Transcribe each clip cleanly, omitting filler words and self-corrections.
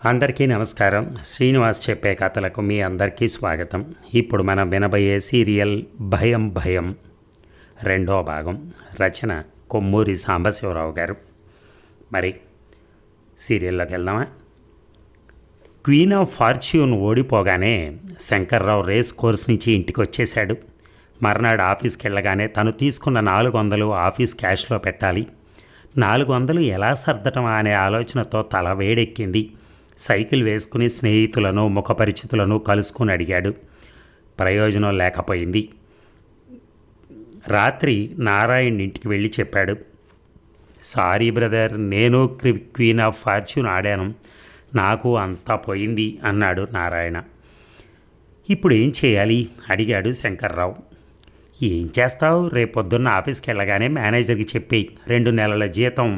అందరికీ నమస్కారం. శ్రీనివాస్ చెప్పే కథలకు మీ అందరికీ స్వాగతం. ఇప్పుడు మనం వినబోయే సీరియల్ భయం భయం రెండో భాగం. రచన కొమ్మూరి సాంబశివరావు గారు. మరి సీరియల్లోకి వెళ్దామా? క్వీన్ ఆఫ్ ఫార్చ్యూన్ ఓడిపోగానే శంకర్రావు రేస్ కోర్స్ నుంచి ఇంటికి వచ్చేశాడు. మర్నాడు ఆఫీస్కి వెళ్ళగానే తను తీసుకున్న 400 ఆఫీస్ క్యాష్లో పెట్టాలి. 400 ఎలా సర్దటమా అనే ఆలోచనతో తల వేడెక్కింది. సైకిల్ వేసుకుని స్నేహితులను ముఖపరిచితులను కలుసుకుని అడిగాడు. ప్రయోజనం లేకపోయింది. రాత్రి నారాయణ్ ఇంటికి వెళ్ళి చెప్పాడు, సారీ బ్రదర్, నేను క్వీన్ ఆఫ్ ఫార్చ్యూన్ ఆడాను, నాకు అంతా పోయింది అన్నాడు నారాయణ. ఇప్పుడు ఏం చేయాలి అడిగాడు శంకర్రావు. ఏం చేస్తావు? రేపొద్దున్న ఆఫీస్కి వెళ్ళగానే మేనేజర్కి చెప్పి 2 నెలల జీతం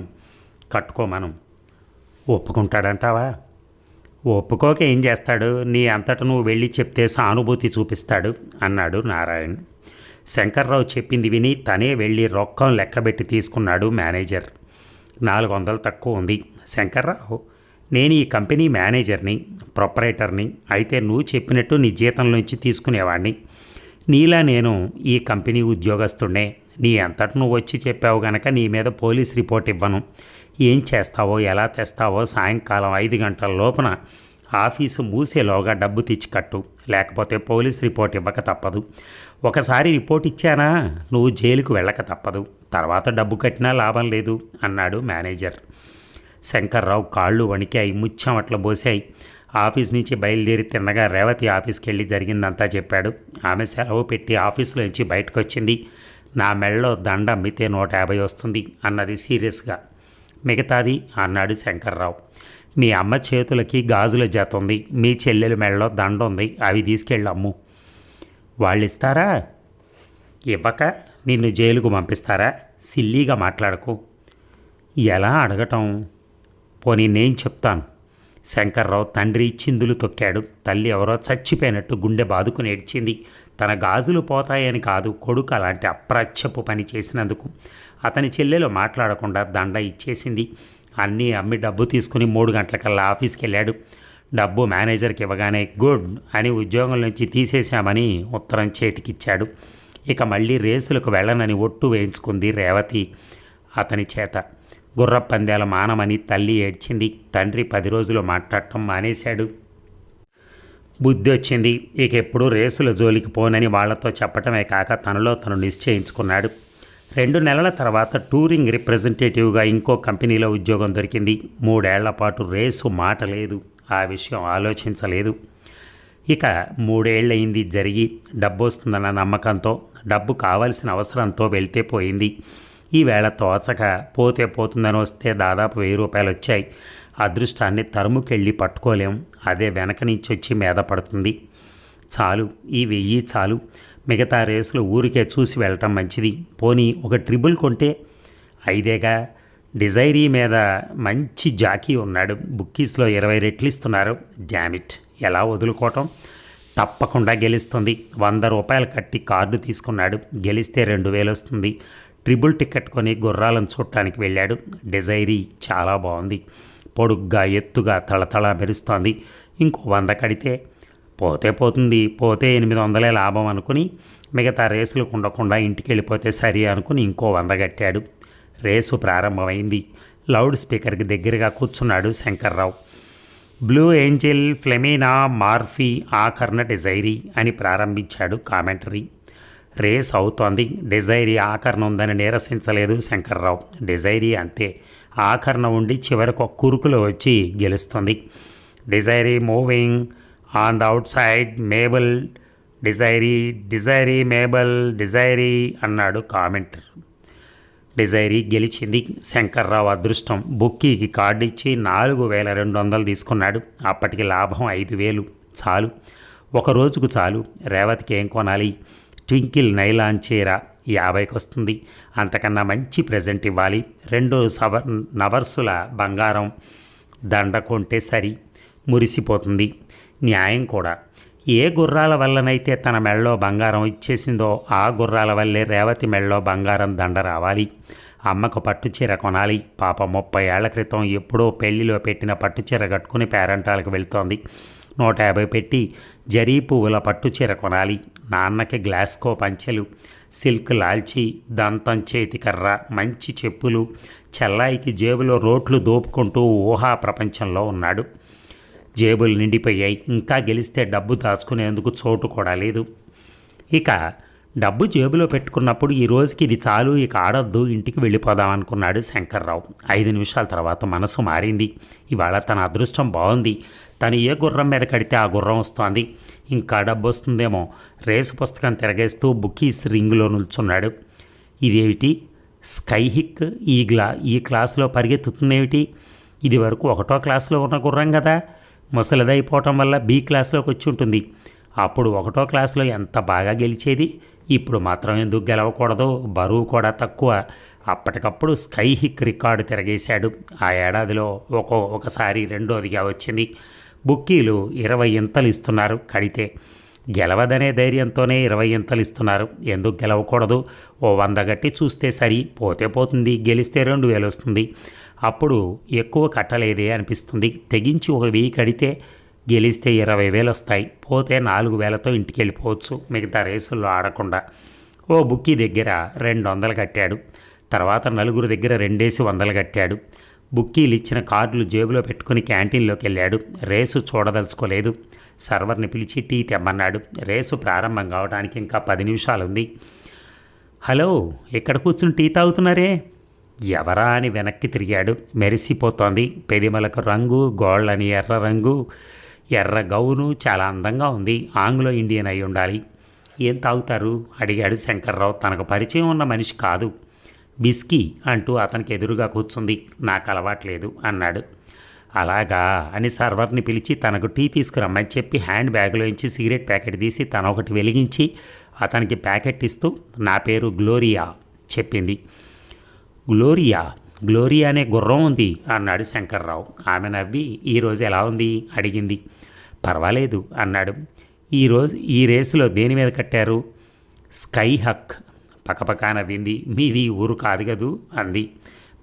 కట్టుకోమనం. ఒప్పుకుంటాడంటావా? ఒప్పుకోక ఏం చేస్తాడు? నీ అంతట నువ్వు వెళ్ళి చెప్తే సానుభూతి చూపిస్తాడు అన్నాడు నారాయణ్. శంకర్రావు చెప్పింది విని తనే వెళ్ళి రొక్కం లెక్కబెట్టి తీసుకున్నాడు మేనేజర్. 400 తక్కువ ఉంది. శంకర్రావు, నేను ఈ కంపెనీ మేనేజర్ని, ప్రొపరేటర్ని. అయితే నువ్వు చెప్పినట్టు నీ జీతంలోంచి తీసుకునేవాడిని. నీలా నేను ఈ కంపెనీ ఉద్యోగస్తుడే. నీ అంతట నువ్వు వచ్చి చెప్పావు గనక నీ మీద పోలీస్ రిపోర్ట్ ఇవ్వను. ఏం చేస్తావో ఎలా తెస్తావో సాయంకాలం 5 గంటల లోపున ఆఫీసు మూసేలోగా డబ్బు తెచ్చి కట్టు, లేకపోతే పోలీస్ రిపోర్ట్ ఇవ్వక తప్పదు. ఒకసారి రిపోర్ట్ ఇచ్చానా నువ్వు జైలుకు వెళ్ళక తప్పదు. తర్వాత డబ్బు కట్టినా లాభం లేదు అన్నాడు మేనేజర్. శంకర్రావు కాళ్ళు వణికాయి, ముచ్చెమట్లు బోసాయి. ఆఫీస్ నుంచి బయలుదేరి తిన్నగా రేవతి ఆఫీస్కి వెళ్ళి జరిగిందంతా చెప్పాడు. ఆమె సెలవు పెట్టి ఆఫీసులోంచి బయటకు వచ్చింది. నా మెళ్ళలో దండ అమ్మితే 150 వస్తుంది అన్నది సీరియస్గా. మిగతాది అన్నాడు శంకర్రావు. మీ అమ్మ చేతులకి గాజుల జత ఉంది, మీ చెల్లెల మెళ్ళలో దండ ఉంది, అవి తీసుకెళ్ళి అమ్ము. వాళ్ళు ఇస్తారా? ఇవ్వక నిన్ను జైలుకు పంపిస్తారా? సిల్లీగా మాట్లాడకు. ఎలా అడగటం? పోనీ నేను చెప్తాను. శంకర్రావు తండ్రి చిందులు తొక్కాడు. తల్లి ఎవరో చచ్చిపోయినట్టు గుండె బాదుకుని ఏడ్చింది. తన గాజులు పోతాయని కాదు, కొడుకు అలాంటి అప్రాచ్యపు పని చేసినందుకు. అతని చెల్లెలు మాట్లాడకుండా దండ ఇచ్చేసింది. అన్నీ అమ్మి డబ్బు తీసుకుని 3 గంటలకల్లా ఆఫీస్కి వెళ్ళాడు. డబ్బు మేనేజర్కి ఇవ్వగానే గుడ్ అని ఉద్యోగం నుంచి తీసేశామని ఉత్తరం చేతికిచ్చాడు. ఇక మళ్ళీ రేసులకు వెళ్ళనని ఒట్టు వేయించుకుంది రేవతి అతని చేత. గుర్రపందేల మానమని తల్లి ఏడ్చింది. తండ్రి 10 రోజులు మాట్లాడటం మానేశాడు. బుద్ధి వచ్చింది. ఇక ఎప్పుడూ రేసుల జోలికి పోనని వాళ్లతో చెప్పటమే కాక తనలో తను నిశ్చయించుకున్నాడు. 2 నెలల తర్వాత టూరింగ్ రిప్రజెంటేటివ్గా ఇంకో కంపెనీలో ఉద్యోగం దొరికింది. 3 ఏళ్ల పాటు రేసు మాట లేదు. ఆ విషయం ఆలోచించలేదు. ఇక 3 ఏళ్ళయింది జరిగి. డబ్బు వస్తుందన్న నమ్మకంతో, డబ్బు కావాల్సిన అవసరంతో వెళ్తే పోయింది. ఈవేళ తోచక పోతే పోతుందని వస్తే దాదాపు 1000 రూపాయలు వచ్చాయి. అదృష్టాన్ని తరుముకెళ్ళి పట్టుకోలేం. అదే వెనక నుంచి వచ్చి మీద పడుతుంది. చాలు, ఈ 1000 చాలు. మిగతా రేసులు ఊరికే చూసి వెళ్ళటం మంచిది. పోనీ ఒక ట్రిబుల్ కొంటే 5గా. డిజైరీ మీద మంచి జాకీ ఉన్నాడు. బుక్కీస్లో 20 రెట్లు ఇస్తున్నారు. డామిట్, ఎలా వదులుకోవటం? తప్పకుండా గెలుస్తుంది. 100 రూపాయలు కట్టి కార్డు తీసుకున్నాడు. గెలిస్తే 2000 వస్తుంది. ట్రిబుల్ టికెట్ కొని గుర్రాలను చూడటానికి వెళ్ళాడు. డిజైరీ చాలా బాగుంది. పొడుగ్గా ఎత్తుగా తళతళ మెరుస్తోంది. ఇంకో 100 కడితే పోతే పోతుంది. పోతే 800 లాభం అనుకుని మిగతా రేసులకు ఉండకుండా ఇంటికి వెళ్ళిపోతే సరి అనుకుని ఇంకో 100 కట్టాడు. రేసు ప్రారంభమైంది. లౌడ్ స్పీకర్కి దగ్గరగా కూర్చున్నాడు శంకర్రావు. బ్లూ ఏంజెల్, ఫ్లెమినా, మార్ఫీ, ఆఖర్న డిజైరీ అని ప్రారంభించాడు కామెంటరీ. రేస్ అవుతోంది. డిజైరీ ఆఖరణ ఉందని నిరసించలేదు శంకర్రావు. డిజైరీ అంతే, ఆఖరణ ఉండి చివరికి ఒక కురుకులో వచ్చి గెలుస్తుంది. Desiree moving on the outside, Mabel, Desiree Mabel, Desiree అన్నాడు కామెంటర్. డిజైరీ గెలిచింది. శంకర్రావు అదృష్టం. బుక్కీకి కార్డు ఇచ్చి 4200 తీసుకున్నాడు. అప్పటికి లాభం 5000. చాలు, ఒక రోజుకు చాలు. రేవతికి ఏం కొనాలి? ట్వింకిల్ నైలాన్ చీర 50కి వస్తుంది. అంతకన్నా మంచి ప్రెజెంట్ ఇవ్వాలి. 2 నవర్సుల బంగారం దండ కొంటే సరి. మురిసిపోతుంది. న్యాయం కూడా. ఏ గుర్రాల వల్లనైతే తన మెళ్ళలో బంగారం ఇచ్చేసిందో ఆ గుర్రాల వల్లే రేవతి మెళ్ళలో బంగారం దండ రావాలి. అమ్మకు పట్టుచీర కొనాలి. పాప 30 ఏళ్ల క్రితం ఎప్పుడో పెళ్లిలో పెట్టిన పట్టుచీర కట్టుకుని పేరంటాలకు వెళ్తోంది. 150 పెట్టి జరీ పువ్వుల పట్టుచీర కొనాలి. నాన్నకి గ్లాస్కో పంచెలు, సిల్క్ లాల్చి, దంతం చేతికర్ర, మంచి చెప్పులు. చెల్లాయికి జేబులో రోట్లు దోపుకుంటూ ఊహా ప్రపంచంలో ఉన్నాడు. జేబులు నిండిపోయాయి. ఇంకా గెలిస్తే డబ్బు దాచుకునేందుకు చోటు కూడా లేదు. ఇక డబ్బు జేబులో పెట్టుకున్నప్పుడు ఈ రోజుకి ఇది చాలు, ఇక ఆడొద్దు, ఇంటికి వెళ్ళిపోదాం అనుకున్నాడు శంకర్రావు. 5 నిమిషాల తర్వాత మనసు మారింది. ఇవాళ తన అదృష్టం బాగుంది. తను ఏ గుర్రం మీద కడితే ఆ గుర్రం వస్తోంది. ఇంకా డబ్బు వస్తుందేమో. రేసు పుస్తకం తిరగేస్తూ బుకీస్ రింగులో నిల్చున్నాడు. ఇదేమిటి స్కైహిక్ ఈ క్లాసులో పరిగెత్తుతుందేమిటి? ఇది వరకు 1వ క్లాసులో ఉన్న గుర్రం కదా. ముసలిదైపోవటం వల్ల బి క్లాస్లోకి వచ్చి ఉంటుంది. అప్పుడు 1వ క్లాసులో ఎంత బాగా గెలిచేది. ఇప్పుడు మాత్రం ఎందుకు గెలవకూడదు? బరువు కూడా తక్కువ. అప్పటికప్పుడు స్కైహిక్ రికార్డు తిరగేశాడు. ఆ ఏడాదిలో ఒకసారి రెండోదిగా వచ్చింది. బుక్కీలు 20 ఇంతలు ఇస్తున్నారు కడితే. గెలవదనే ధైర్యంతోనే 20 ఇంతలు ఇస్తున్నారు. ఎందుకు గెలవకూడదు? ఓ 100 గట్టి చూస్తే సరి, పోతే పోతుంది. గెలిస్తే 2000 వస్తుంది. అప్పుడు ఎక్కువ కట్టలేదే అనిపిస్తుంది. తెగించి 1000 కడితే గెలిస్తే 20,000 వస్తాయి. పోతే 4,000తో ఇంటికి వెళ్ళిపోవచ్చు, మిగతా రేసుల్లో ఆడకుండా. ఓ బుక్కీ దగ్గర 200 కట్టాడు. తర్వాత నలుగురు దగ్గర 200 కట్టాడు. బుక్కీలు ఇచ్చిన కార్డులు జేబులో పెట్టుకుని క్యాంటీన్లోకి వెళ్ళాడు. రేసు చూడదలుచుకోలేదు. సర్వర్ని పిలిచి టీ తెమ్మన్నాడు. రేసు ప్రారంభం కావడానికి ఇంకా 10 నిమిషాలుంది. హలో, ఎక్కడ కూర్చుని టీ తాగుతున్నారే? ఎవరా అని వెనక్కి తిరిగాడు. మెరిసిపోతోంది. పెదిమలకు రంగు, గోళ్ళని ఎర్ర రంగు, ఎర్ర గౌను, చాలా అందంగా ఉంది. ఆంగ్లో ఇండియన్ అయి ఉండాలి. ఏం తాగుతారు అడిగాడు శంకర్రావు. తనకు పరిచయం ఉన్న మనిషి కాదు. బిస్కీ అంటూ అతనికి ఎదురుగా కూర్చుంది. నాకు అలవాట్లేదు అన్నాడు. అలాగా అని సర్వర్ని పిలిచి తనకు టీ తీసుకురమ్మని చెప్పి హ్యాండ్ బ్యాగ్లోంచి సిగరెట్ ప్యాకెట్ తీసి తన ఒకటి వెలిగించి అతనికి ప్యాకెట్ ఇస్తూ నా పేరు గ్లోరియా చెప్పింది. గ్లోరియా అనే గుర్రం ఉంది అన్నాడు శంకర్రావు. ఆమె నవ్వి ఈరోజు ఎలా ఉంది అడిగింది. పర్వాలేదు అన్నాడు. ఈ రేసులో దేని మీద కట్టారు? స్కై హక్. పక్కపక్క నవ్వింది. మీది ఊరు కాదు కదూ అంది.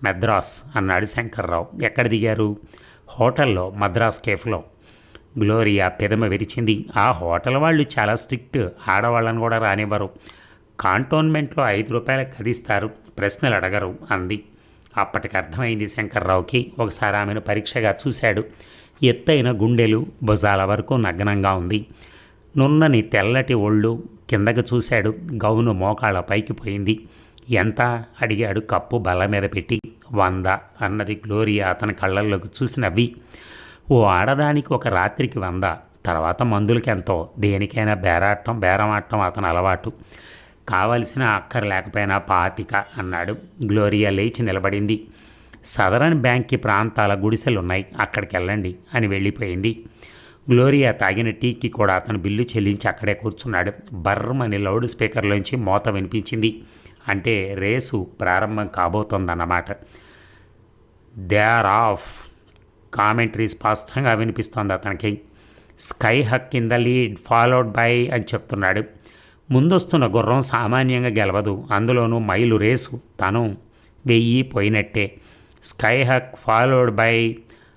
మద్రాస్ అన్నాడు శంకర్రావు. ఎక్కడ దిగారు? హోటల్లో, మద్రాస్ కేఫ్లో. గ్లోరియా పెదమ విరిచింది. ఆ హోటల్ వాళ్ళు చాలా స్ట్రిక్ట్. ఆడవాళ్ళని కూడా రానివ్వరు. కాంటోన్మెంట్లో 5 రూపాయలకు కదిస్తారు, ప్రశ్నలు అడగరు అంది. అప్పటికి అర్థమైంది శంకర్రావుకి. ఒకసారి ఆమెను పరీక్షగా చూశాడు. ఎత్తైన గుండెలు, భుజాల వరకు నగ్నంగా ఉంది. నున్నని తెల్లటి ఒళ్ళు. కిందకు చూశాడు. గౌను మోకాళ్ళ పైకి పోయింది. ఎంత అడిగాడు కప్పు బల్ల మీద పెట్టి. 100 అన్నది గ్లోరియా అతని కళ్ళల్లోకి చూసి నవ్వి. ఓ ఆడదానికి ఒక రాత్రికి 100, తర్వాత మందులకి ఎంతో. దేనికైనా బేరమాడటం అతని అలవాటు. కావలసిన అక్కర లేకపోయినా 25 అన్నాడు. గ్లోరియా లేచి నిలబడింది. సదరన్ బ్యాంక్కి ప్రాంతాల గుడిసెలున్నాయి, అక్కడికి వెళ్ళండి అని వెళ్ళిపోయింది. గ్లోరియా తాగిన టీకి కూడా అతను బిల్లు చెల్లించి అక్కడే కూర్చున్నాడు. బర్రమని లౌడ్ స్పీకర్లోంచి మోత వినిపించింది. అంటే రేసు ప్రారంభం కాబోతోందన్నమాట. దే ఆర్ ఆఫ్ కామెంటరీ స్పష్టంగా వినిపిస్తోంది అతనికి. Sky Hawk in the lead followed by అని చెప్తున్నాడు. ముందొస్తున్న గుర్రం సామాన్యంగా గెలవదు, అందులోనూ మైలు రేసు. తను 1000 పోయినట్టే. Sky Hawk followed by.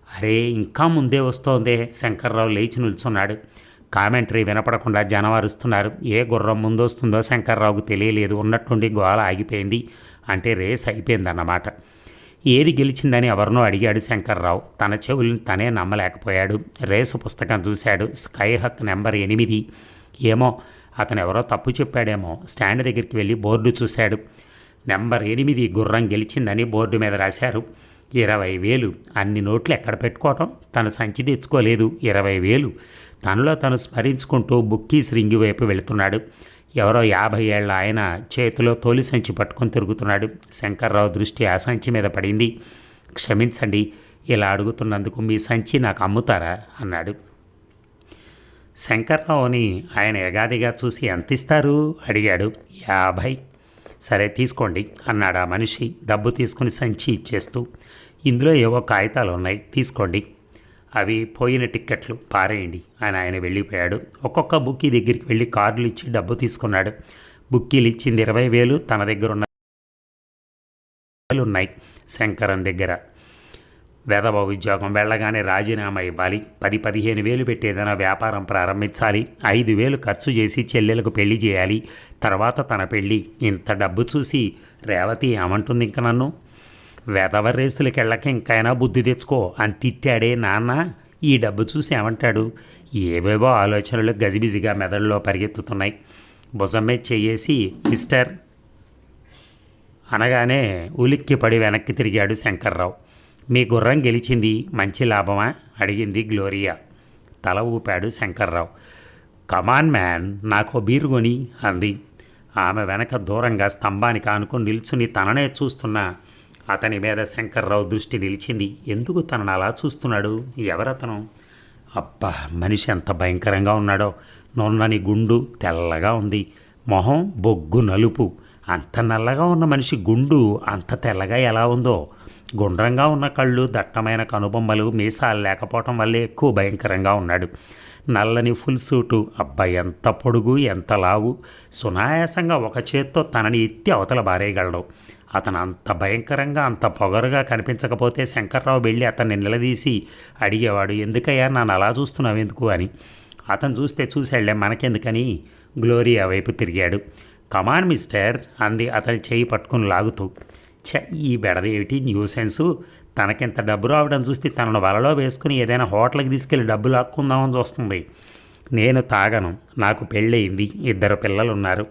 అరే, ఇంకా ముందే వస్తోందే. శంకర్రావు లేచి నిల్చున్నాడు. కామెంటరీ వినపడకుండా జనం అరుస్తున్నారు. ఏ గుర్రం ముందొస్తుందో శంకర్రావుకు తెలియలేదు. ఉన్నట్టుండి గోల ఆగిపోయింది. అంటే రేస్ అయిపోయిందన్నమాట. ఏది గెలిచిందని ఎవరినో అడిగాడు శంకర్రావు. తన చెవులను తనే నమ్మలేకపోయాడు. రేసు పుస్తకం చూశాడు. Sky Hawk number 8. ఏమో, అతను ఎవరో తప్పు చెప్పాడేమో. స్టాండ్ దగ్గరికి వెళ్ళి బోర్డు చూశాడు. నెంబర్ 8 గుర్రం గెలిచిందని బోర్డు మీద రాశారు. 20,000. అన్ని నోట్లు ఎక్కడ పెట్టుకోవటం? తను సంచి తెచ్చుకోలేదు. 20,000. తనలో తను స్మరించుకుంటూ బుక్కీస్ రింగి వైపు వెళుతున్నాడు. ఎవరో 50 ఏళ్ల ఆయన చేతిలో తోలి సంచి పట్టుకొని తిరుగుతున్నాడు. శంకర్రావు దృష్టి ఆ సంచి మీద పడింది. క్షమించండి, ఇలా అడుగుతున్నందుకు మీ సంచి నాకు అమ్ముతారా అన్నాడు. శంకర్రావుని ఆయన ఎగాదిగా చూసి ఎంత ఇస్తారు అడిగాడు. 50. సరే తీసుకోండి అన్నాడు ఆ మనిషి డబ్బు తీసుకుని సంచి ఇచ్చేస్తూ. ఇందులో ఏవో కాగితాలు ఉన్నాయి, తీసుకోండి. అవి పోయిన టిక్కెట్లు, పారేయండి అని ఆయన వెళ్ళిపోయాడు. ఒక్కొక్క బుక్కీ దగ్గరికి వెళ్ళి కార్డులు ఇచ్చి డబ్బు తీసుకున్నాడు. బుక్కీలు ఇచ్చింది 20,000. తన దగ్గర ఉన్న ఉన్నాయి శంకరం దగ్గర. వెధవ ఉద్యోగం, వెళ్ళగానే రాజీనామా ఇవ్వాలి, 10-15 వేలు పెట్టి ఏదైనా వ్యాపారం ప్రారంభించాలి, 5,000 ఖర్చు చేసి చెల్లెలకు పెళ్లి చేయాలి, తర్వాత తన పెళ్ళి. ఇంత డబ్బు చూసి రేవతి ఏమంటుంది ఇంక నన్ను? వెధవ రేసులకి వెళ్ళక ఇంకైనా బుద్ధి తెచ్చుకో అని తిట్టాడే నాన్న. ఈ డబ్బు చూసి ఏమంటాడు? ఏవేవో ఆలోచనలు గజిబిజిగా మెదడులో పరిగెత్తుతున్నాయి. భుజం మీద చెయ్యేసి మిస్టర్ అనగానే ఉలిక్కిపడి వెనక్కి తిరిగాడు శంకర్రావు. మీ గుర్రం గెలిచింది, మంచి లాభమా అడిగింది గ్లోరియా. తల ఊపాడు శంకర్రావు. కమాన్ మ్యాన్, నాకు బీరు కొని అంది. ఆమె వెనక దూరంగా స్తంభానికి ఆనుకుని నిల్చుని తననే చూస్తున్న అతని మీద శంకర్రావు దృష్టి నిలిచింది. ఎందుకు తనను అలా చూస్తున్నాడు? ఎవరతను? అబ్బా, మనిషి ఎంత భయంకరంగా ఉన్నాడో. నొన్నని గుండు తెల్లగా ఉంది, మొహం బొగ్గు నలుపు. అంత నల్లగా ఉన్న మనిషి గుండు అంత తెల్లగా ఎలా ఉందో? గుండ్రంగా ఉన్న కళ్ళు, దట్టమైన కనుబొమ్మలు, మీసాలు లేకపోవటం వల్లే ఎక్కువ భయంకరంగా ఉన్నాడు. నల్లని ఫుల్ సూటు, అబ్బాయి ఎంత పొడుగు, ఎంత లావు. సునాయాసంగా ఒక చేత్తో తనని ఎత్తి అవతల బారేయగలడు. అతను అంత భయంకరంగా, అంత పొగరుగా కనిపించకపోతే శంకర్రావు వెళ్ళి అతన్ని నిలదీసి అడిగేవాడు, ఎందుకయ్యా నన్ను అలా చూస్తున్నావు ఎందుకు అని. అతను చూస్తే చూసాళ్లే, మనకెందుకని గ్లోరియా వైపు తిరిగాడు. కమాన్ మిస్టర్ అంది అతని చేయి పట్టుకుని లాగుతూ. ఈ బెడదేమిటి న్యూసెన్సు? తనకింత డబ్బు రావడం చూస్తే తనను వలలో వేసుకుని ఏదైనా హోటల్కి తీసుకెళ్ళి డబ్బు లాక్కుందామని చూస్తుంది. నేను తాగను, నాకు పెళ్ళయింది, 2 పిల్లలున్నారు,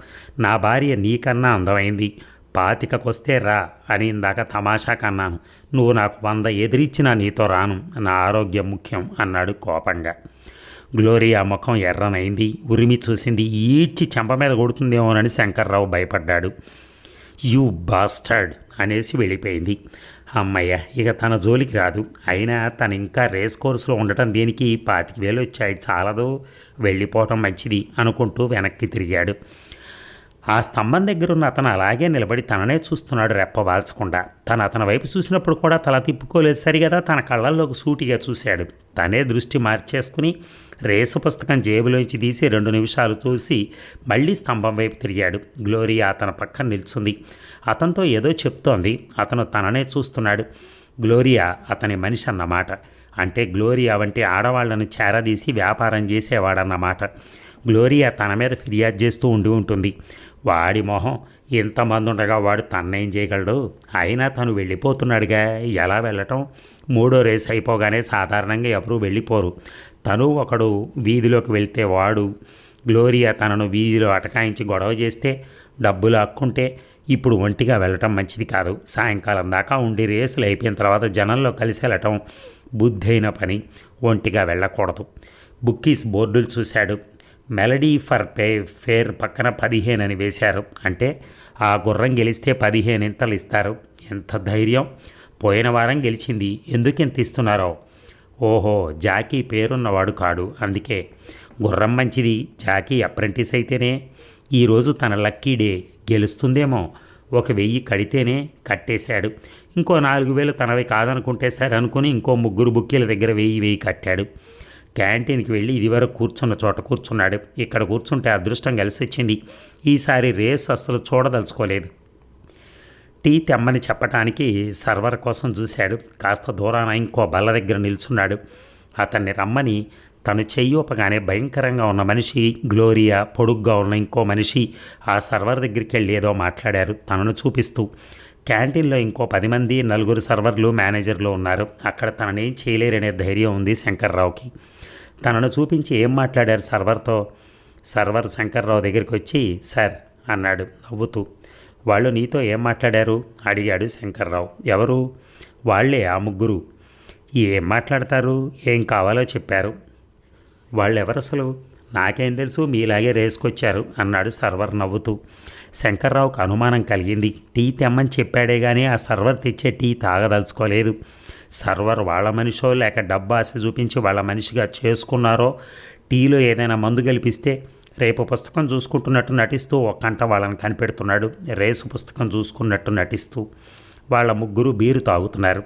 నా భార్య నీకన్నా అందమైంది, 25కొస్తే రా అని ఇందాక తమాషా కన్నాను. నువ్వు నాకు 100 ఎదిరిచ్చినా నీతో రాను, నా ఆరోగ్యం ముఖ్యం అన్నాడు కోపంగా. గ్లోరియా ముఖం ఎర్రనైంది, ఉరిమి చూసింది. ఈడ్చి చెంప మీద కొడుతుందేమోనని శంకర్రావు భయపడ్డాడు. యూ బాస్టర్డ్ అనేసి వెళ్ళిపోయింది. అమ్మయ్య, ఇక తన జోలికి రాదు. అయినా తను ఇంకా రేస్ కోర్సులో ఉండటం దేనికి? 25,000 వచ్చాయి, చాలదు, వెళ్ళిపోవటం మంచిది అనుకుంటూ వెనక్కి తిరిగాడు. ఆ స్తంభం దగ్గరున్న అతను అలాగే నిలబడి తననే చూస్తున్నాడు రెప్ప వాల్చకుండా. తను అతని వైపు చూసినప్పుడు కూడా తల తిప్పుకోలేదు సరిగదా. తన కళ్ళల్లోకి సూటిగా చూశాడు. తనే దృష్టి మార్చేసుకుని రేసు పుస్తకం జేబులోంచి తీసి 2 నిమిషాలు చూసి మళ్ళీ స్తంభం వైపు తిరిగాడు. గ్లోరియా అతని పక్కన నిల్చుంది. అతనితో ఏదో చెప్తోంది. అతను తననే చూస్తున్నాడు. గ్లోరియా అతని మనిషి అన్నమాట. అంటే గ్లోరియా వంటి ఆడవాళ్లను చేరదీసి వ్యాపారం చేసేవాడన్నమాట. గ్లోరియా తన మీద ఫిర్యాదు చేస్తూ ఉంటుంది. వాడి మొహం, ఇంతమంది ఉండగా వాడు తన్నేం చేయగలడు? అయినా తను వెళ్ళిపోతున్నాడుగా, ఎలా వెళ్ళటం? 3వ రేసు అయిపోగానే సాధారణంగా ఎవరూ వెళ్ళిపోరు. తను ఒకడు వీధిలోకి వెళ్తే వాడు. గ్లోరియా తనను వీధిలో అటకాయించి గొడవ చేస్తే, డబ్బులు హక్కుంటే ఇప్పుడు ఒంటిగా వెళ్ళటం మంచిది కాదు. సాయంకాలం దాకా ఉండి రేసులు అయిపోయిన తర్వాత జనంలో కలిసి వెళ్ళటం బుద్ధైన పని. ఒంటిగా వెళ్ళకూడదు. బుక్కీస్ బోర్డులు చూశాడు. మెలడీ ఫర్ ఫేర్ పక్కన 15 అని వేశారు. అంటే ఆ గుర్రం గెలిస్తే 15 ఇంతలు ఇస్తారు. ఎంత ధైర్యం! పోయిన వారం గెలిచింది, ఎందుకు ఇంత ఇస్తున్నారో? ఓహో, జాకీ పేరున్నవాడు కాడు, అందుకే. గుర్రం మంచిది, జాకీ అప్రెంటిస్ అయితేనే. ఈరోజు తన లక్కీ డే, గెలుస్తుందేమో. 1,000 కడితేనే. కట్టేశాడు. ఇంకో 4,000 తనవి కాదనుకుంటే సరే అనుకుని ఇంకో 3 బుక్కీల దగ్గర 1,000 కట్టాడు. క్యాంటీన్కి వెళ్ళి ఇదివరకు కూర్చున్న చోట కూర్చున్నాడు. ఇక్కడ కూర్చుంటే అదృష్టం కలిసి వచ్చింది. ఈసారి రేస్ అస్సలు చూడదలుచుకోలేదు. టీ తెమ్మని చెప్పటానికి సర్వర్ కోసం చూశాడు. కాస్త దూరాన ఇంకో బల్ల దగ్గర నిల్చున్నాడు. అతన్ని రమ్మని తను చెయ్యోపగానే భయంకరంగా ఉన్న మనిషి, గ్లోరియా, పొడుగ్గా ఉన్న ఇంకో మనిషి ఆ సర్వర్ దగ్గరికి వెళ్ళి ఏదో మాట్లాడారు తనను చూపిస్తూ. క్యాంటీన్లో ఇంకో 10 మంది, 4 సర్వర్లు, మేనేజర్లు ఉన్నారు. అక్కడ తననేం చేయలేరనే ధైర్యం ఉంది శంకర్రావుకి. తనను చూపించి ఏం మాట్లాడారు సర్వర్తో? సర్వర్ శంకర్రావు దగ్గరికి వచ్చి సార్ అన్నాడు నవ్వుతూ. వాళ్ళు నీతో ఏం మాట్లాడారు అడిగాడు శంకర్రావు. ఎవరు? వాళ్లే, ఆ 3. ఏం మాట్లాడతారు? ఏం కావాలో చెప్పారు. వాళ్ళెవరు అసలు? నాకేం తెలుసు, మీలాగే రేసుకొచ్చారు అన్నాడు సర్వర్ నవ్వుతూ. శంకర్రావుకు అనుమానం కలిగింది. టీ తెమ్మని చెప్పాడే కానీ ఆ సర్వర్ తెచ్చే టీ తాగదలుచుకోలేదు. సర్వర్ వాళ్ళ మనిషో లేక డబ్బు ఆశ చూపించి వాళ్ళ మనిషిగా చేసుకున్నారో, టీలో ఏదైనా మందు కల్పిస్తే రేపు పుస్తకం చూసుకుంటున్నట్టు నటిస్తూ ఒక్కంట వాళ్ళని కనిపెడుతున్నాడు. రేసు పుస్తకం చూసుకున్నట్టు నటిస్తూ. వాళ్ళ 3 బీరు తాగుతున్నారు.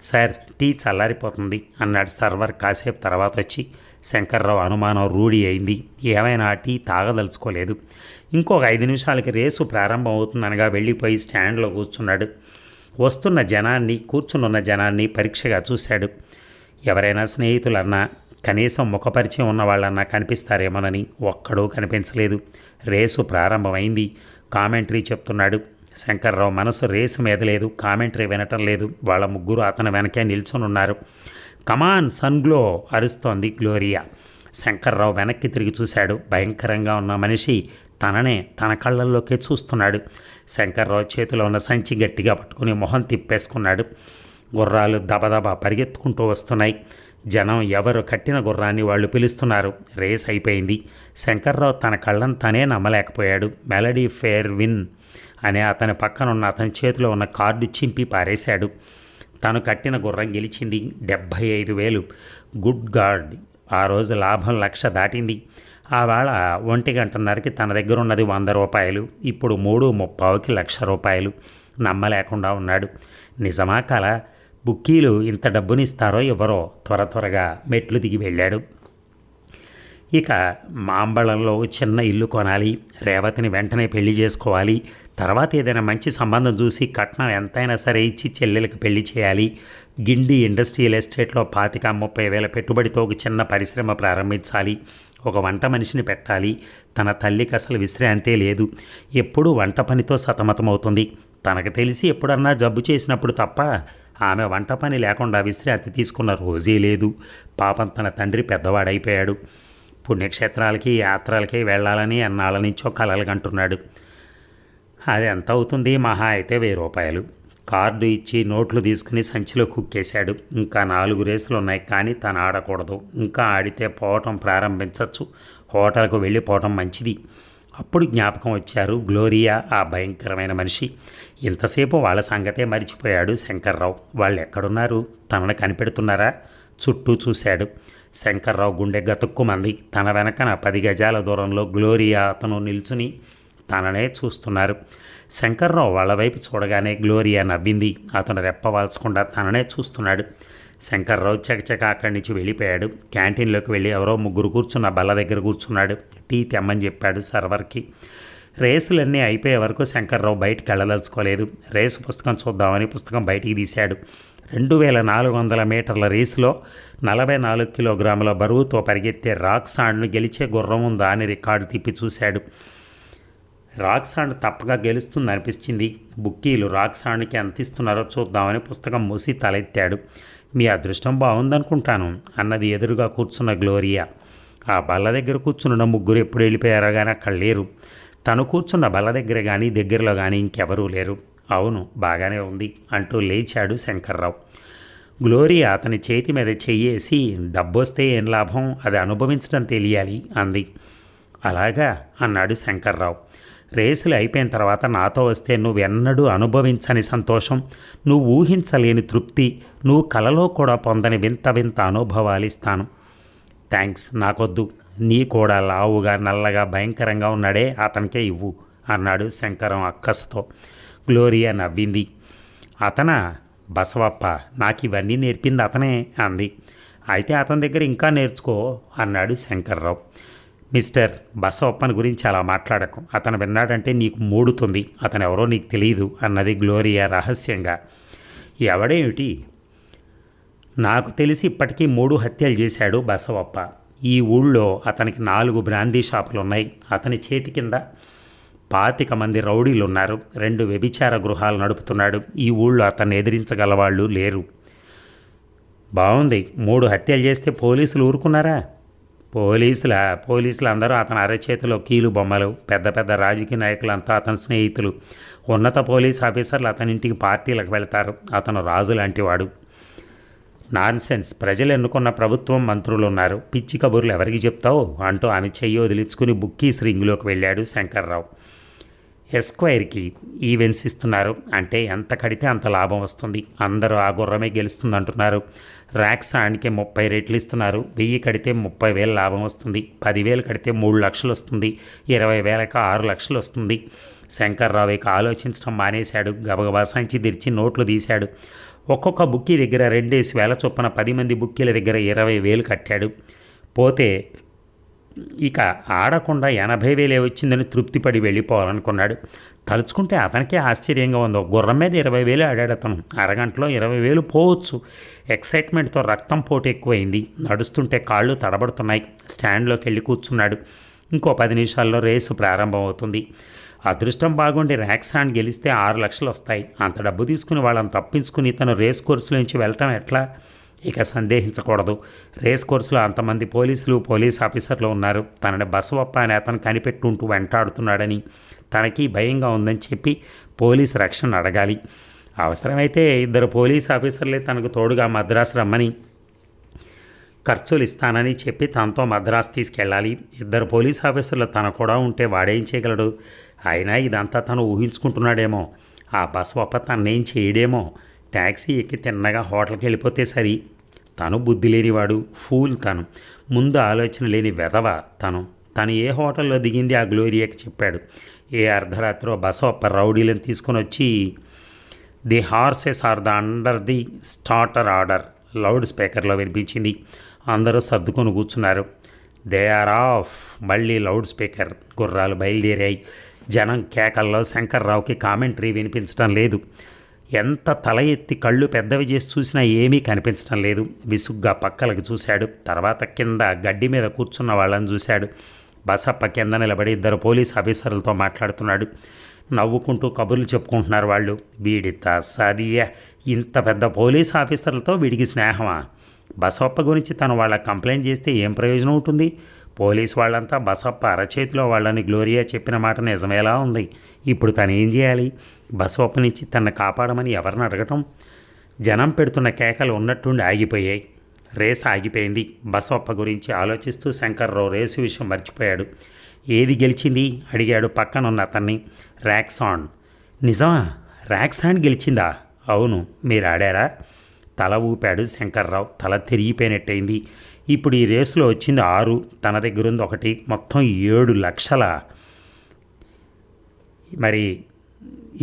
సార్, టీ చల్లారిపోతుంది అన్నాడు సర్వర్ కాసేపు తర్వాత వచ్చి. శంకర్రావు అనుమానం రూఢి అయింది. ఏమైనా టీ తాగదలుచుకోలేదు. ఇంకొక 5 నిమిషాలకి రేసు ప్రారంభం అవుతుందనగా వెళ్ళిపోయి స్టాండ్లో కూర్చున్నాడు. వస్తున్న జనాన్ని, కూర్చునున్న జనాన్ని పరీక్షగా చూశాడు. ఎవరైనా స్నేహితులన్నా, కనీసం ముఖపరిచయం ఉన్న వాళ్ళన్నా కనిపిస్తారేమోనని ఒక్కడూ కనిపించలేదు. రేసు ప్రారంభమైంది. కామెంటరీ చెప్తున్నాడు. శంకర్రావు మనసు రేసు మీద లేదు, కామెంటరీ వినటం లేదు. వాళ్ళ ముగ్గురు అతని వెనకే నిల్చొనున్నారు. కమాన్ సన్గ్లో అరుస్తోంది గ్లోరియా. శంకర్రావు వెనక్కి తిరిగి చూశాడు. భయంకరంగా ఉన్న మనిషి తన కళ్ళల్లోకే చూస్తున్నాడు. శంకర్రావు చేతిలో ఉన్న సంచి గట్టిగా పట్టుకుని మొహం తిప్పేసుకున్నాడు. గుర్రాలు దబదబా పరిగెత్తుకుంటూ వస్తున్నాయి. జనం ఎవరు కట్టిన గుర్రాన్ని వాళ్ళు పిలుస్తున్నారు. రేస్ అయిపోయింది. శంకర్రావు తన కళ్ళను తనే నమ్మలేకపోయాడు. మెలడీ ఫేర్ విన్ అనే అతని పక్కనున్న అతని చేతిలో ఉన్న కార్డు చింపి పారేశాడు. తను కట్టిన గుర్రం గెలిచింది. 75,000. గుడ్ గాడ్, ఆ రోజు లాభం 1,00,000 దాటింది. ఆ వేళ 1:30కి తన దగ్గర ఉన్నది 100 రూపాయలు. ఇప్పుడు 3:30కి 1,00,000 రూపాయలు. నమ్మలేకుండా ఉన్నాడు. నిజమా కల? బుక్కీలు ఇంత డబ్బునిస్తారో ఇవ్వరో? త్వరగా మెట్లు దిగి వెళ్ళాడు. ఇక మాంబళంలో చిన్న ఇల్లు కొనాలి. రేవతిని వెంటనే పెళ్లి చేసుకోవాలి. తర్వాత ఏదైనా మంచి సంబంధం చూసి కట్నం ఎంతైనా సరే ఇచ్చి చెల్లెలకు పెళ్లి చేయాలి. గిండి ఇండస్ట్రియల్ ఎస్టేట్లో 25,000-30,000 పెట్టుబడితో ఒక చిన్న పరిశ్రమ ప్రారంభించాలి. ఒక వంట మనిషిని పెట్టాలి. తన తల్లికి అసలు విశ్రాంతే లేదు. ఎప్పుడూ వంట పనితో సతమతమవుతుంది. తనకు తెలిసి ఎప్పుడన్నా జబ్బు చేసినప్పుడు తప్ప ఆమె వంట పని లేకుండా విశ్రాంతి తీసుకున్న రోజే లేదు. పాపం తన తండ్రి పెద్దవాడైపోయాడు. పుణ్యక్షేత్రాలకి, యాత్రలకి వెళ్ళాలని అన్నాళ్ళ నుంచో కలలు కంటున్నాడు. అది ఎంత అవుతుంది? మహా అయితే 1,000 రూపాయలు. కార్డు ఇచ్చి నోట్లు తీసుకుని సంచిలో కుక్కేశాడు. ఇంకా 4 రేసులు ఉన్నాయి, కానీ తను ఆడకూడదు. ఇంకా ఆడితే పోవటం ప్రారంభించవచ్చు. హోటల్కు వెళ్ళిపోవటం మంచిది. అప్పుడు జ్ఞాపకం వచ్చారు గ్లోరియా, ఆ భయంకరమైన మనిషి. ఇంతసేపు వాళ్ళ సంగతే మరిచిపోయాడు శంకర్రావు. వాళ్ళు ఎక్కడున్నారు? తనను కనిపెడుతున్నారా? చుట్టూ చూశాడు. శంకర్రావు గుండె గతుక్కుమంది. తన వెనకన 10 గజాల దూరంలో గ్లోరియా, అతను నిల్చుని తననే చూస్తున్నారు. శంకర్రావు వాళ్ళ వైపు చూడగానే గ్లోరియా నవ్వింది. అతను రెప్పవాల్చకుండా తననే చూస్తున్నాడు. శంకర్రావు చకచక అక్కడి నుంచి వెళ్ళిపోయాడు. క్యాంటీన్లోకి వెళ్ళి ఎవరో ముగ్గురు కూర్చున్న బల్ల దగ్గర కూర్చున్నాడు. టీ తెమ్మని చెప్పాడు సర్వర్కి. రేసులన్నీ అయిపోయే వరకు శంకర్రావు బయటికి వెళ్ళదలుచుకోలేదు. రేసు పుస్తకం చూద్దామని పుస్తకం బయటికి తీశాడు. 2,400 మీటర్ల రేసులో 44 కిలోగ్రాముల బరువుతో పరిగెత్తే రాక్సాండ్ను గెలిచే గుర్రం ఉందా అని రికార్డు తిప్పి చూశాడు. రాక్సాండ్ తప్పగా గెలుస్తుంది అనిపించింది. బుక్కీలు రాక్సాండ్కి ఎంత ఇస్తున్నారో చూద్దామని పుస్తకం మూసి తలెత్తాడు. మీ అదృష్టం బాగుందనుకుంటాను అన్నది ఎదురుగా కూర్చున్న గ్లోరియా. ఆ బల్ల దగ్గర కూర్చున్న ముగ్గురు ఎప్పుడు వెళ్ళిపోయారో కానీ అక్కడ లేరు. తను కూర్చున్న బల్ల దగ్గర కానీ దగ్గరలో కానీ ఇంకెవరూ లేరు. అవును, బాగానే ఉంది అంటూ లేచాడు శంకర్రావు. గ్లోరియా అతని చేతి మీద చెయ్యేసి, డబ్బొస్తే ఏం లాభం, అది అనుభవించడం తెలియాలి అంది. అలాగా అన్నాడు శంకర్రావు. రేసులు అయిపోయిన తర్వాత నాతో వస్తే నువ్వెన్నడూ అనుభవించని సంతోషం, నువ్వు ఊహించలేని తృప్తి, నువ్వు కలలో కూడా పొందని వింత వింత అనుభవాలు ఇస్తాను. థ్యాంక్స్, నాకొద్దు. నీ కూడా లావుగా నల్లగా భయంకరంగా ఉన్నాడే, అతనికే ఇవ్వు అన్నాడు శంకరం అక్కసుతో. గ్లోరియా నవ్వింది. అతనా? బసవప్ప, నాకు ఇవన్నీ నేర్పింది అతనే అంది. అయితే అతని దగ్గర ఇంకా నేర్చుకో అన్నాడు శంకర్రావు. మిస్టర్, బసవప్పని గురించి అలా మాట్లాడకు. అతను విన్నాడంటే నీకు మూడుతుంది. అతను ఎవరో నీకు తెలియదు అన్నది గ్లోరియా రహస్యంగా. ఎవడేమిటి? నాకు తెలిసి ఇప్పటికీ 3 హత్యలు చేశాడు బసవప్ప. ఈ ఊళ్ళో అతనికి 4 బ్రాందీ షాపులున్నాయి. అతని చేతి కింద 25 మంది రౌడీలు ఉన్నారు. 2 వ్యభిచార గృహాలు నడుపుతున్నాడు. ఈ ఊళ్ళో అతన్ని ఎదిరించగలవాళ్ళు లేరు. బాగుంది. 3 హత్యలు చేస్తే పోలీసులు ఊరుకున్నారా? పోలీసులు అందరూ అతని అరచేతిలో కీలు బొమ్మలు. పెద్ద పెద్ద రాజకీయ నాయకులంతా అతని స్నేహితులు. ఉన్నత పోలీస్ ఆఫీసర్లు అతని ఇంటికి పార్టీలకు వెళ్తారు. అతను రాజు లాంటివాడు. నాన్సెన్స్. ప్రజలు ఎన్నుకున్న ప్రభుత్వం, మంత్రులు ఉన్నారు. పిచ్చి కబుర్లు ఎవరికి చెప్తావు అంటూ ఆమె చెయ్యి వదిలించుకుని బుక్కీస్ రింగ్లోకి వెళ్ళాడు శంకర్రావు. ఎస్క్వైర్కి ఈవెంట్స్ ఇస్తున్నారు. అంటే ఎంత కడితే అంత లాభం వస్తుంది. అందరూ ఆ గుర్రమే గెలుస్తుంది అంటున్నారు. ర్యాక్సాండ్కి 30 రెట్లు ఇస్తున్నారు. 1000 కడితే 30,000 లాభం వస్తుంది. 10,000 కడితే 3 లక్షలు వస్తుంది. 20,000కి 6 లక్షలు వస్తుంది. శంకర్రావు ఇక ఆలోచించడం మానేశాడు. గబగబా సంచి తెరిచి నోట్లు తీశాడు. ఒక్కొక్క బుక్కీ దగ్గర 2,000 చొప్పున 10 మంది బుక్కీల దగ్గర 20,000 కట్టాడు. పోతే ఇక ఆడకుండా 80,000 వచ్చిందని తృప్తిపడి వెళ్ళిపోవాలనుకున్నాడు. తలుచుకుంటే అతనికే ఆశ్చర్యంగా ఉందో, గుర్రం మీద 20,000 ఆడాడు అతను. అరగంటలో 20,000 పోవచ్చు. ఎక్సైట్మెంట్తో రక్తం పోటు ఎక్కువైంది. నడుస్తుంటే కాళ్ళు తడబడుతున్నాయి. స్టాండ్లోకి వెళ్ళి కూర్చున్నాడు. ఇంకో 10 నిమిషాల్లో రేసు ప్రారంభమవుతుంది. అదృష్టం బాగుండి ర్యాక్సాండ్ గెలిస్తే 6 లక్షలు వస్తాయి. అంత డబ్బు తీసుకుని వాళ్ళని తప్పించుకుని తను రేస్ కోర్సులోంచి వెళ్ళటం ఎట్లా? ఇక సందేహించకూడదు. రేస్ కోర్సులో అంతమంది పోలీసులు, పోలీస్ ఆఫీసర్లు ఉన్నారు. తనని బసవప్ప అని అతను కనిపెట్టుంటూ వెంటాడుతున్నాడని, తనకి భయంగా ఉందని చెప్పి పోలీసు రక్షణ అడగాలి. అవసరమైతే 2 పోలీస్ ఆఫీసర్లే తనకు తోడుగా మద్రాసు రమ్మని ఖర్చులు ఇస్తానని చెప్పి తనతో మద్రాసు తీసుకెళ్ళాలి. 2 పోలీస్ ఆఫీసర్లు తన కూడా ఉంటే వాడేం చేయగలడు? అయినా ఇదంతా తను ఊహించుకుంటున్నాడేమో. ఆ బసవప్ప తన్నేం చేయడేమో. ట్యాక్సీ ఎక్కి తిన్నగా హోటల్కి వెళ్ళిపోతే సరి. తను బుద్ధి లేనివాడు, ఫూల్ తను. ముందు ఆలోచన లేని వెధవ తను. తను ఏ హోటల్లో దిగింది ఆ గ్లోరియాకి చెప్పాడు. ఏ అర్ధరాత్రో బసవప్ప రౌడీలను తీసుకొని వచ్చి the horses are the under the starter order loud స్పీకర్లో వినిపించింది. అందరూ సర్దుకొని కూర్చున్నారు. They are off. మళ్ళీ లౌడ్ స్పీకర్. గుర్రాలు బయలుదేరాయి. జనం కేకల్లో శంకర్రావుకి కామెంటరీ వినిపించడం లేదు. ఎంత తల ఎత్తి కళ్ళు పెద్దవి చేసి చూసినా ఏమీ కనిపించడం లేదు. విసుగ్గా పక్కలకు చూశాడు. తర్వాత కింద గడ్డి మీద కూర్చున్న వాళ్ళని చూశాడు. బసప్ప కింద నిలబడి 2 పోలీస్ ఆఫీసర్లతో మాట్లాడుతున్నాడు. నవ్వుకుంటూ కబుర్లు చెప్పుకుంటున్నారు వాళ్ళు. వీడి తసాదియా, ఇంత పెద్ద పోలీస్ ఆఫీసర్లతో వీడికి స్నేహమా? బసప్ప గురించి తను వాళ్ళకి కంప్లైంట్ చేస్తే ఏం ప్రయోజనం ఉంటుంది? పోలీసు వాళ్ళంతా బసప్ప అరచేతిలో వాళ్ళని గ్లోరియా చెప్పిన మాట నిజమేలా ఉంది. ఇప్పుడు తను ఏం చేయాలి? బసవప్ప నుంచి తనను కాపాడమని ఎవరిని అడగటం? జనం పెడుతున్న కేకలు ఉన్నట్టుండి ఆగిపోయాయి. రేసు ఆగిపోయింది. బసవప్ప గురించి ఆలోచిస్తూ శంకర్రావు రేసు విషయం మర్చిపోయాడు. ఏది గెలిచింది అడిగాడు పక్కనున్న అతన్ని. ర్యాక్సాండ్. నిజమా? ర్యాక్సాండ్ గెలిచిందా? అవును. మీరు ఆడారా? తల ఊపాడు శంకర్రావు. తల తిరిగిపోయినట్టయింది. ఇప్పుడు ఈ రేసులో వచ్చింది 6, తన దగ్గరుంది 1, మొత్తం 7 లక్షల. మరి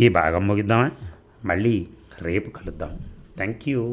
ఈ భాగం ముగిద్దామా? మళ్ళీ రేపు కలుద్దాం. Thank you.